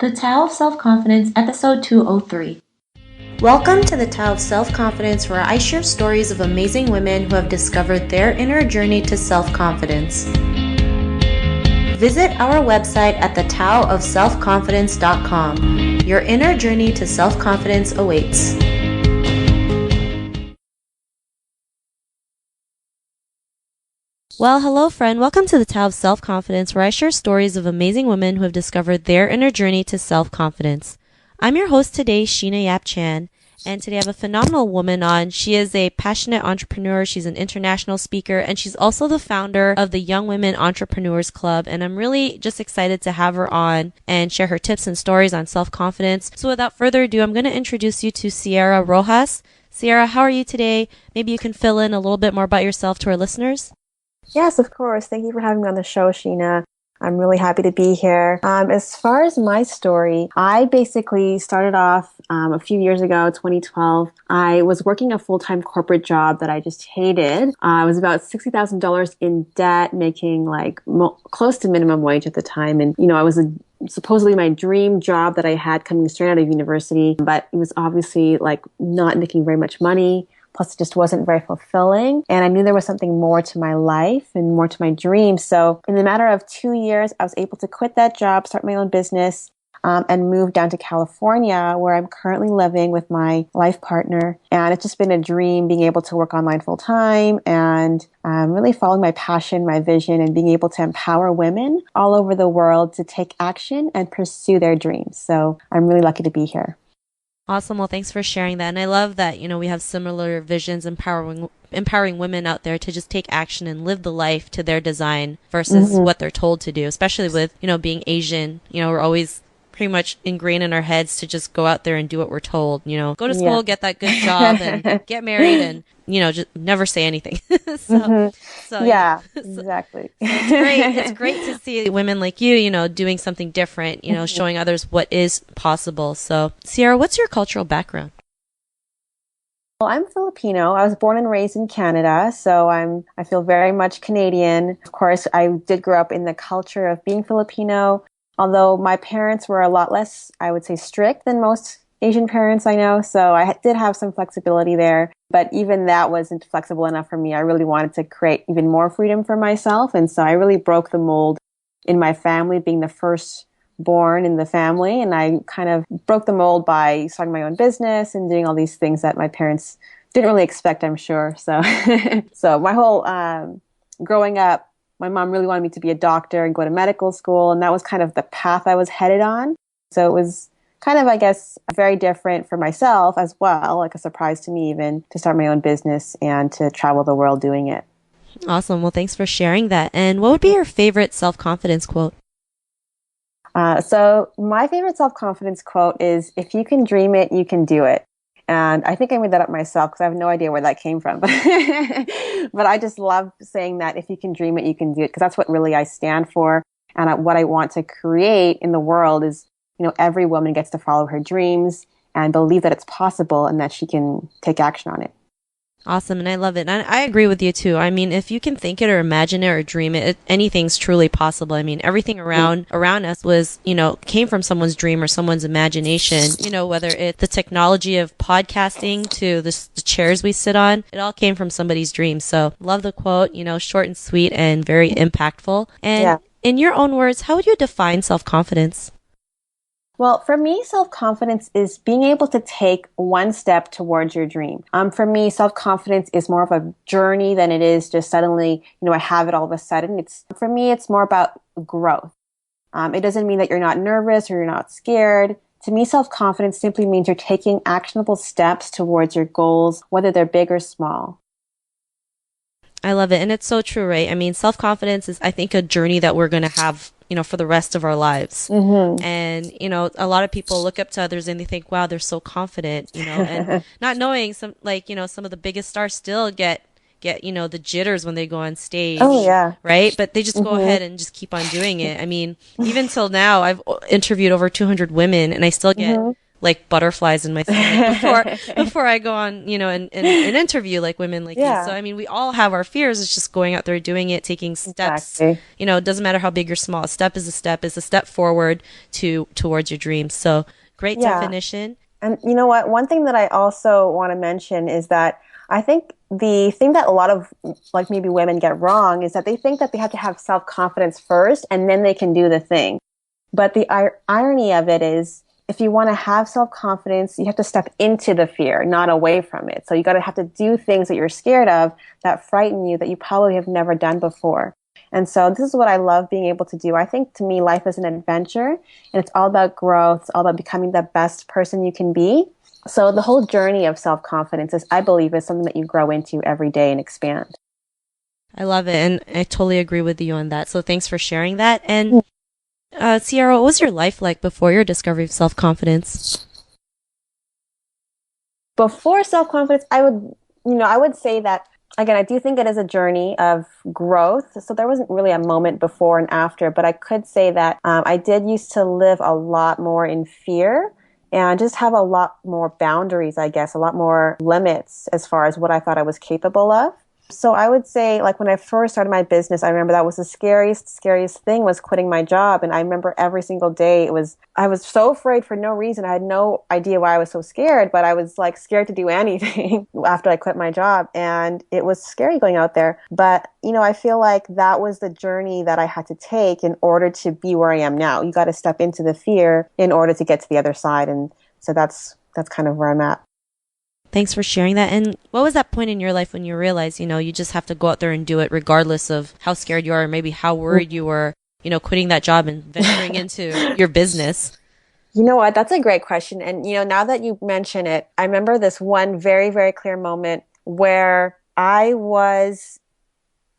The Tao of Self-Confidence, episode 203. Welcome to the Tao of Self-Confidence, where I share stories of amazing women who have discovered their inner journey to self-confidence. Visit our website at thetaoofselfconfidence.com. Your inner journey to self-confidence awaits. Well, hello friend. Welcome to the Tao of Self-Confidence, where I share stories of amazing women who have discovered their inner journey to self-confidence. I'm your host today, Sheena Yap Chan, and today I have a phenomenal woman on. She is a passionate entrepreneur. She's an international speaker, and she's also the founder of the Young Women Entrepreneurs Club. And I'm really just excited to have her on and share her tips and stories on self-confidence. So without further ado, I'm going to introduce you to Ciaara Roxas. Ciaara, how are you today? Maybe you can fill in a little bit more about yourself to our listeners. Yes, of course. Thank you for having me on the show, Sheena. I'm really happy to be here. As far as my story, I basically started off a few years ago, 2012. I was working a full-time corporate job that I just hated. I was about $60,000 in debt, making close to minimum wage at the time. And, I was supposedly my dream job that I had coming straight out of university, but it was obviously not making very much money. Plus, it just wasn't very fulfilling. And I knew there was something more to my life and more to my dreams. So in the matter of 2 years, I was able to quit that job, start my own business, and move down to California, where I'm currently living with my life partner. And it's just been a dream being able to work online full time and really following my passion, my vision, and being able to empower women all over the world to take action and pursue their dreams. So I'm really lucky to be here. Awesome. Well, thanks for sharing that. And I love that, we have similar visions, empowering women out there to just take action and live the life to their design versus what they're told to do, especially with, being Asian. We're always pretty much ingrained in our heads to just go out there and do what we're told, go to school, get that good job and get married and, just never say anything. so yeah, exactly. So it's great to see women like you, doing something different, showing others what is possible. So Ciaara, what's your cultural background? Well, I'm Filipino. I was born and raised in Canada, so I feel very much Canadian. Of course, I did grow up in the culture of being Filipino, although my parents were a lot less, I would say, strict than most Asian parents I know. So I did have some flexibility there, but even that wasn't flexible enough for me. I really wanted to create even more freedom for myself. And so I really broke the mold in my family, being the first born in the family. And I kind of broke the mold by starting my own business and doing all these things that my parents didn't really expect, I'm sure. So, so my whole growing up, my mom really wanted me to be a doctor and go to medical school. And that was kind of the path I was headed on. So it was kind of, I guess, very different for myself as well, like a surprise to me even, to start my own business and to travel the world doing it. Awesome. Well, thanks for sharing that. And what would be your favorite self-confidence quote? So my favorite self-confidence quote is, if you can dream it, you can do it. And I think I made that up myself because I have no idea where that came from. But I just love saying that, if you can dream it, you can do it, because that's what really I stand for. And what I want to create in the world is, every woman gets to follow her dreams and believe that it's possible and that she can take action on it. Awesome. And I love it. And I agree with you too. I mean, if you can think it or imagine it or dream it, anything's truly possible. I mean, everything around us was, came from someone's dream or someone's imagination, whether it's the technology of podcasting to the chairs we sit on, it all came from somebody's dream. So love the quote, short and sweet and very impactful. And in your own words, how would you define self-confidence? Well, for me, self-confidence is being able to take one step towards your dream. For me, self-confidence is more of a journey than it is just suddenly, I have it all of a sudden. For me, it's more about growth. It doesn't mean that you're not nervous or you're not scared. To me, self-confidence simply means you're taking actionable steps towards your goals, whether they're big or small. I love it. And it's so true, right? I mean, self-confidence is, I think, a journey that we're going to have for the rest of our lives. And, a lot of people look up to others and they think, wow, they're so confident, and not knowing some of the biggest stars still get the jitters when they go on stage. Oh, yeah. Right. But they just go ahead and just keep on doing it. I mean, even till now, I've interviewed over 200 women and I still get like butterflies in my stomach before I go on, an interview like women like you. So Yeah, I mean, we all have our fears. It's just going out there, doing it, taking steps. exactly. It doesn't matter how big or small. A step is a step. Is a step forward towards your dreams. So great Yeah. definition. And you know what? One thing that I also want to mention is that I think the thing that a lot of like maybe women get wrong is that they think that they have to have self-confidence first and then they can do the thing. But the irony of it is if you want to have self-confidence, you have to step into the fear, not away from it. So you got to have to do things that you're scared of that frighten you that you probably have never done before. And so this is what I love being able to do. I think to me, life is an adventure and it's all about growth. It's all about becoming the best person you can be. So the whole journey of self-confidence is, I believe, is something that you grow into every day and expand. I love it, and I totally agree with you on that. So thanks for sharing that. And Ciara, what was your life like before your discovery of self confidence? Before self-confidence, I would say that, again, I do think it is a journey of growth. So there wasn't really a moment before and after, but I could say that I did used to live a lot more in fear and just have a lot more boundaries, I guess, a lot more limits as far as what I thought I was capable of. So I would say, like, when I first started my business, I remember that was the scariest thing, was quitting my job. And I remember every single day I was so afraid for no reason. I had no idea why I was so scared, but I was like scared to do anything after I quit my job. And it was scary going out there. But, I feel like that was the journey that I had to take in order to be where I am now. You got to step into the fear in order to get to the other side. And so that's kind of where I'm at. Thanks for sharing that. And what was that point in your life when you realized, you just have to go out there and do it regardless of how scared you are, or maybe how worried you were, quitting that job and venturing into your business? You know what? That's a great question. And, now that you mention it, I remember this one very, very clear moment where I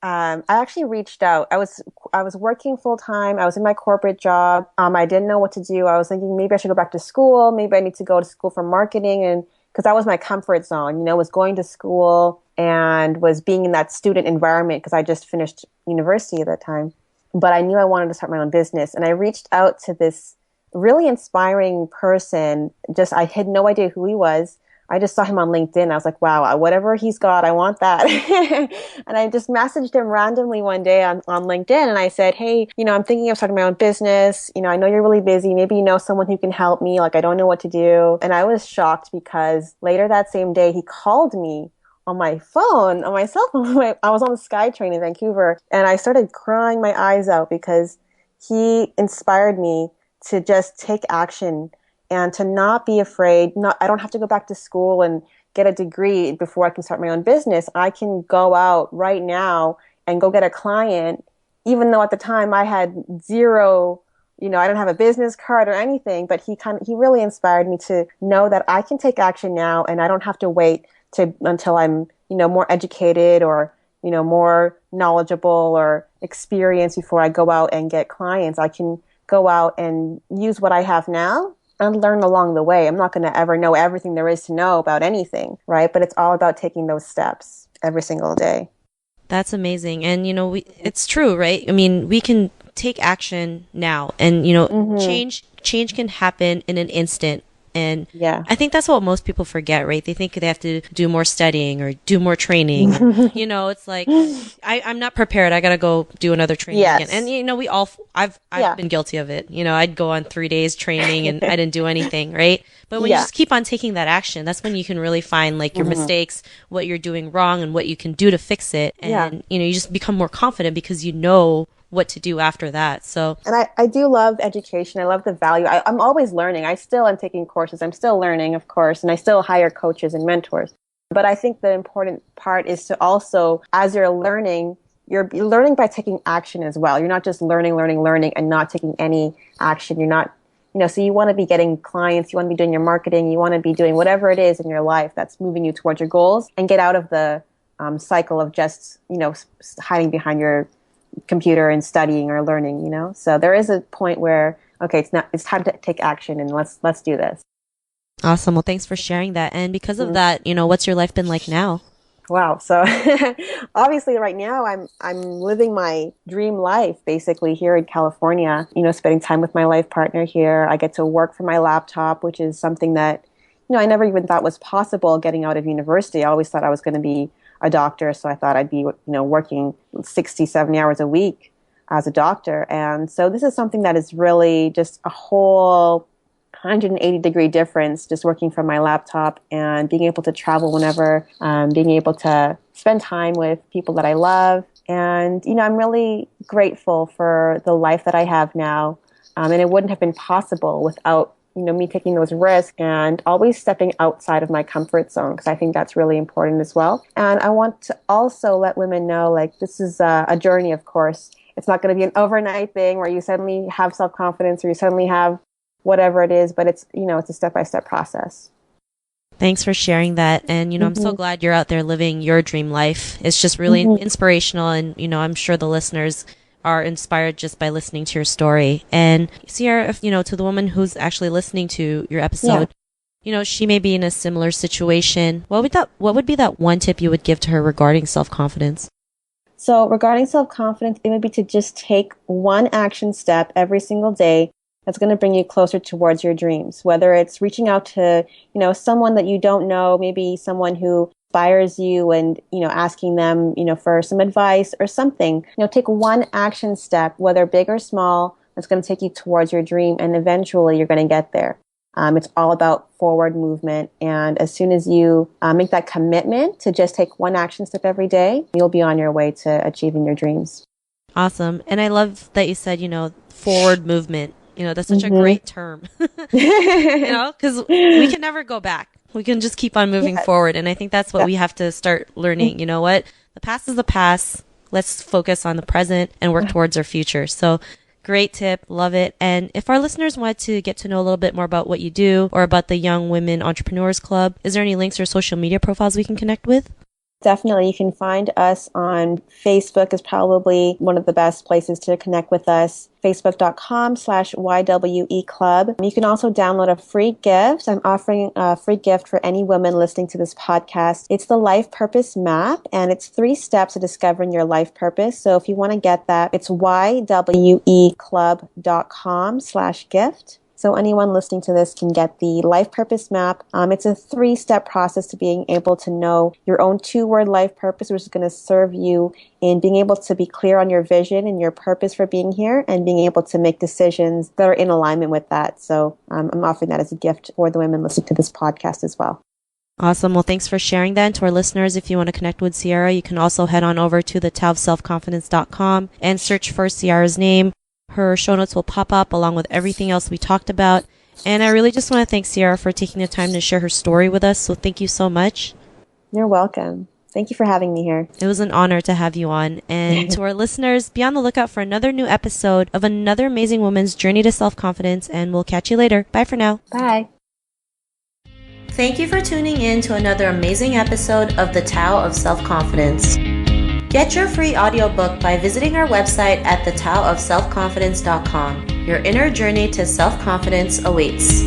actually reached out. I was working full time. I was in my corporate job. I didn't know what to do. I was thinking maybe I should go back to school. Maybe I need to go to school for marketing, and because that was my comfort zone, was going to school and was being in that student environment because I just finished university at that time. But I knew I wanted to start my own business, and I reached out to this really inspiring person. I had no idea who he was. I just saw him on LinkedIn. I was like, wow, whatever he's got, I want that. And I just messaged him randomly one day on LinkedIn. And I said, hey, I'm thinking of starting my own business. I know you're really busy. Maybe you know someone who can help me. Like, I don't know what to do. And I was shocked because later that same day, he called me on my phone, on my cell phone. I was on the SkyTrain in Vancouver, and I started crying my eyes out because he inspired me to just take action and to not be afraid. I don't have to go back to school and get a degree before I can start my own business. I can go out right now and go get a client, even though at the time I had zero, I didn't have a business card or anything, but he really inspired me to know that I can take action now and I don't have to wait until I'm, more educated or, more knowledgeable or experienced before I go out and get clients. I can go out and use what I have now and learn along the way. I'm not going to ever know everything there is to know about anything, right? But it's all about taking those steps every single day. That's amazing. And, it's true, right? I mean, we can take action now and, change can happen in an instant. And Yeah. I think that's what most people forget, right? They think they have to do more studying or do more training. It's like, I'm not prepared. I got to go do another training Yes. again. And, I've been guilty of it. I'd go on 3 days training and I didn't do anything, right? But when you just keep on taking that action, that's when you can really find like your mistakes, what you're doing wrong and what you can do to fix it. And, you just become more confident because you know what to do after that. So, and I do love education. I love the value. I'm always learning. I still am taking courses. I'm still learning, of course, and I still hire coaches and mentors. But I think the important part is to also, as you're learning by taking action as well. You're not just learning and not taking any action. You're not, so you want to be getting clients, you want to be doing your marketing, you want to be doing whatever it is in your life that's moving you towards your goals, and get out of the cycle of just, hiding behind your computer and studying or learning, So there is a point where, okay, it's time to take action and let's do this. Awesome. Well, thanks for sharing that. And because of that, what's your life been like now? Wow. So obviously right now I'm living my dream life basically here in California, spending time with my life partner here. I get to work from my laptop, which is something that, I never even thought was possible getting out of university. I always thought I was going to be a doctor, so I thought I'd be, working 60, 70 hours a week as a doctor. And so this is something that is really just a whole 180-degree difference just working from my laptop and being able to travel whenever, being able to spend time with people that I love. And, I'm really grateful for the life that I have now. And it wouldn't have been possible without, me taking those risks and always stepping outside of my comfort zone, because I think that's really important as well. And I want to also let women know, like, this is a journey, of course. It's not going to be an overnight thing where you suddenly have self-confidence or you suddenly have whatever it is, but it's, it's a step-by-step process. Thanks for sharing that. And, I'm so glad you're out there living your dream life. It's just really inspirational. And, I'm sure the listeners are inspired just by listening to your story. And Ciaara, if, to the woman who's actually listening to your episode, she may be in a similar situation. What would be that one tip you would give to her regarding self-confidence? So regarding self-confidence, it would be to just take one action step every single day that's going to bring you closer towards your dreams, whether it's reaching out to, someone that you don't know, maybe someone who inspires you and, asking them, for some advice or something. Take one action step, whether big or small, that's going to take you towards your dream, and eventually you're going to get there. It's all about forward movement. And as soon as you make that commitment to just take one action step every day, you'll be on your way to achieving your dreams. Awesome. And I love that you said, forward movement. That's such a great term, because we can never go back. We can just keep on moving forward. And I think that's what we have to start learning. You know what? The past is the past. Let's focus on the present and work towards our future. So great tip. Love it. And if our listeners want to get to know a little bit more about what you do or about the Young Women Entrepreneurs Club, is there any links or social media profiles we can connect with? Definitely. You can find us on Facebook is probably one of the best places to connect with us. Facebook.com/YWE Club. You can also download a free gift. I'm offering a free gift for any women listening to this podcast. It's the Life Purpose Map, and it's 3 steps to discovering your life purpose. So if you want to get that, it's yweclub.com/gift. So anyone listening to this can get the Life Purpose Map. It's a 3-step process to being able to know your own 2-word life purpose, which is going to serve you in being able to be clear on your vision and your purpose for being here and being able to make decisions that are in alignment with that. So I'm offering that as a gift for the women listening to this podcast as well. Awesome. Well, thanks for sharing that. And to our listeners, if you want to connect with Ciaara, you can also head on over to thetaoofselfconfidence.com and search for Ciaara's name. Her show notes will pop up along with everything else we talked about. And I really just want to thank Ciaara for taking the time to share her story with us. So thank you so much. You're welcome. Thank you for having me here. It was an honor to have you on. And to our listeners, be on the lookout for another new episode of another amazing woman's journey to self-confidence. And we'll catch you later. Bye for now. Bye. Thank you for tuning in to another amazing episode of The Tao of Self-Confidence. Get your free audiobook by visiting our website at thetaoofselfconfidence.com. Your inner journey to self-confidence awaits.